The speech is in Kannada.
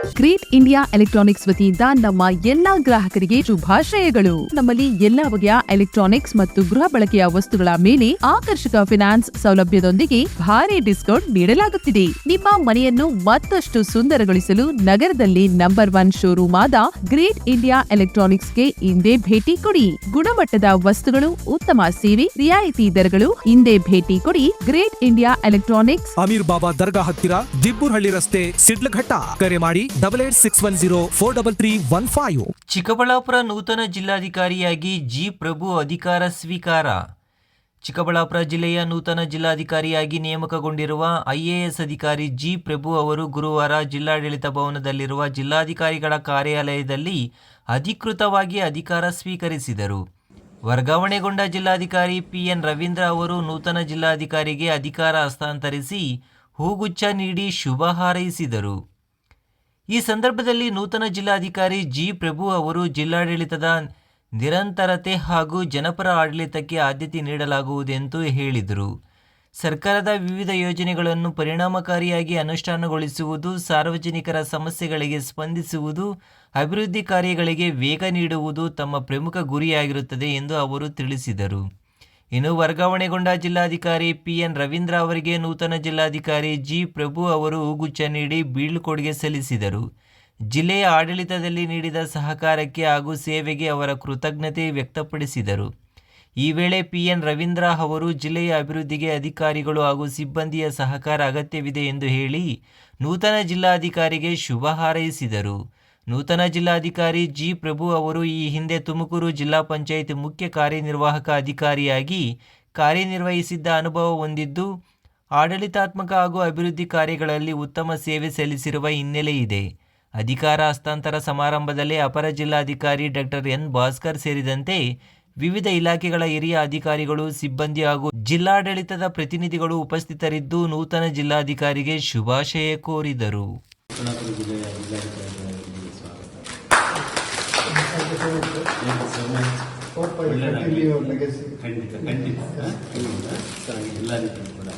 ಗ್ರೇಟ್ ಇಂಡಿಯಾ ಎಲೆಕ್ಟ್ರಾನಿಕ್ಸ್ ವತಿಯಿಂದ ನಮ್ಮ ಎಲ್ಲಾ ಗ್ರಾಹಕರಿಗೆ ಶುಭಾಶಯಗಳು. ನಮ್ಮಲ್ಲಿ ಎಲ್ಲಾ ಬಗೆಯ ಎಲೆಕ್ಟ್ರಾನಿಕ್ಸ್ ಮತ್ತು ಗೃಹ ಬಳಕೆಯ ವಸ್ತುಗಳ ಮೇಲೆ ಆಕರ್ಷಕ ಫಿನಾನ್ಸ್ ಸೌಲಭ್ಯದೊಂದಿಗೆ ಭಾರಿ ಡಿಸ್ಕೌಂಟ್ ನೀಡಲಾಗುತ್ತಿದೆ. ನಿಮ್ಮ ಮನೆಯನ್ನು ಮತ್ತಷ್ಟು ಸುಂದರಗೊಳಿಸಲು ನಗರದಲ್ಲಿ ನಂಬರ್ 1 ಶೋರೂಮ್ ಆದ ಗ್ರೇಟ್ ಇಂಡಿಯಾ ಎಲೆಕ್ಟ್ರಾನಿಕ್ಸ್ಗೆ ಇಂದೇ ಭೇಟಿ ಕೊಡಿ. ಗುಣಮಟ್ಟದ ವಸ್ತುಗಳು, ಉತ್ತಮ ಸೇವೆ, ರಿಯಾಯಿತಿ ದರಗಳು. ಇಂದೇ ಭೇಟಿ ಕೊಡಿ ಗ್ರೇಟ್ ಇಂಡಿಯಾ ಎಲೆಕ್ಟ್ರಾನಿಕ್ಸ್, ಅಮೀರ್ ಬಾಬಾ ದರ್ಗಾ ಹತ್ತಿರ, ದಿಬ್ಬೂರ್ಹಳ್ಳಿ ರಸ್ತೆ, ಶಿಡ್ಲಘಟ್ಟ. ಕರೆ ಮಾಡಿ 8861043315. ಚಿಕ್ಕಬಳ್ಳಾಪುರ ನೂತನ ಜಿಲ್ಲಾಧಿಕಾರಿಯಾಗಿ ಜಿ ಪ್ರಭು ಅಧಿಕಾರ ಸ್ವೀಕಾರ. ಚಿಕ್ಕಬಳ್ಳಾಪುರ ಜಿಲ್ಲೆಯ ನೂತನ ಜಿಲ್ಲಾಧಿಕಾರಿಯಾಗಿ ನೇಮಕಗೊಂಡಿರುವ IAS ಅಧಿಕಾರಿ ಜಿ ಪ್ರಭು ಅವರು ಗುರುವಾರ ಜಿಲ್ಲಾಡಳಿತ ಭವನದಲ್ಲಿರುವ ಜಿಲ್ಲಾಧಿಕಾರಿಗಳ ಕಾರ್ಯಾಲಯದಲ್ಲಿ ಅಧಿಕೃತವಾಗಿ ಅಧಿಕಾರ ಸ್ವೀಕರಿಸಿದರು. ವರ್ಗಾವಣೆಗೊಂಡ ಜಿಲ್ಲಾಧಿಕಾರಿ PN ರವೀಂದ್ರ ಅವರು ನೂತನ ಜಿಲ್ಲಾಧಿಕಾರಿಗೆ ಅಧಿಕಾರ ಹಸ್ತಾಂತರಿಸಿ ಹೂಗುಚ್ಛ ನೀಡಿ ಶುಭ ಹಾರೈಸಿದರು. ಈ ಸಂದರ್ಭದಲ್ಲಿ ನೂತನ ಜಿಲ್ಲಾಧಿಕಾರಿ ಜಿ ಪ್ರಭು ಅವರು ಜಿಲ್ಲಾಡಳಿತದ ನಿರಂತರತೆ ಹಾಗೂ ಜನಪರ ಆಡಳಿತಕ್ಕೆ ಆದ್ಯತೆ ನೀಡಲಾಗುವುದೆಂದು ಹೇಳಿದರು. ಸರ್ಕಾರದ ವಿವಿಧ ಯೋಜನೆಗಳನ್ನು ಪರಿಣಾಮಕಾರಿಯಾಗಿ ಅನುಷ್ಠಾನಗೊಳಿಸುವುದು, ಸಾರ್ವಜನಿಕರ ಸಮಸ್ಯೆಗಳಿಗೆ ಸ್ಪಂದಿಸುವುದು, ಅಭಿವೃದ್ಧಿ ಕಾರ್ಯಗಳಿಗೆ ವೇಗ ನೀಡುವುದು ತಮ್ಮ ಪ್ರಮುಖ ಗುರಿಯಾಗಿರುತ್ತದೆ ಎಂದು ಅವರು ತಿಳಿಸಿದರು. ಇನ್ನು ವರ್ಗಾವಣೆಗೊಂಡ ಜಿಲ್ಲಾಧಿಕಾರಿ PN ರವೀಂದ್ರ ಅವರಿಗೆ ನೂತನ ಜಿಲ್ಲಾಧಿಕಾರಿ ಜಿ ಪ್ರಭು ಅವರು ಹೂಗುಚ್ಛ ನೀಡಿ ಬೀಳ್ಕೊಡುಗೆ ಸಲ್ಲಿಸಿದರು. ಜಿಲ್ಲೆಯ ಆಡಳಿತದಲ್ಲಿ ನೀಡಿದ ಸಹಕಾರಕ್ಕೆ ಹಾಗೂ ಸೇವೆಗೆ ಅವರ ಕೃತಜ್ಞತೆ ವ್ಯಕ್ತಪಡಿಸಿದರು. ಈ ವೇಳೆ PN ರವೀಂದ್ರ ಅವರು ಜಿಲ್ಲೆಯ ಅಭಿವೃದ್ಧಿಗೆ ಅಧಿಕಾರಿಗಳು ಹಾಗೂ ಸಿಬ್ಬಂದಿಯ ಸಹಕಾರ ಅಗತ್ಯವಿದೆ ಎಂದು ಹೇಳಿ ನೂತನ ಜಿಲ್ಲಾಧಿಕಾರಿಗೆ ಶುಭ ಹಾರೈಸಿದರು. ನೂತನ ಜಿಲ್ಲಾಧಿಕಾರಿ ಜಿ ಪ್ರಭು ಅವರು ಈ ಹಿಂದೆ ತುಮಕೂರು ಜಿಲ್ಲಾ ಪಂಚಾಯತ್ ಮುಖ್ಯ ಕಾರ್ಯನಿರ್ವಾಹಕ ಅಧಿಕಾರಿಯಾಗಿ ಕಾರ್ಯನಿರ್ವಹಿಸಿದ್ದ ಅನುಭವ ಹೊಂದಿದ್ದು, ಆಡಳಿತಾತ್ಮಕ ಹಾಗೂ ಅಭಿವೃದ್ಧಿ ಕಾರ್ಯಗಳಲ್ಲಿ ಉತ್ತಮ ಸೇವೆ ಸಲ್ಲಿಸಿರುವ ಹಿನ್ನೆಲೆ ಇದೆ. ಅಧಿಕಾರ ಹಸ್ತಾಂತರ ಸಮಾರಂಭದಲ್ಲಿ ಅಪರ ಜಿಲ್ಲಾಧಿಕಾರಿ ಡಾಕ್ಟರ್ N ಭಾಸ್ಕರ್ ಸೇರಿದಂತೆ ವಿವಿಧ ಇಲಾಖೆಗಳ ಹಿರಿಯ ಅಧಿಕಾರಿಗಳು, ಸಿಬ್ಬಂದಿ ಹಾಗೂ ಜಿಲ್ಲಾಡಳಿತದ ಪ್ರತಿನಿಧಿಗಳು ಉಪಸ್ಥಿತರಿದ್ದು ನೂತನ ಜಿಲ್ಲಾಧಿಕಾರಿಗೆ ಶುಭಾಶಯ ಕೋರಿದರು. ಖಂಡಿತ ಎಲ್ಲರಿಗೂ ಕೂಡ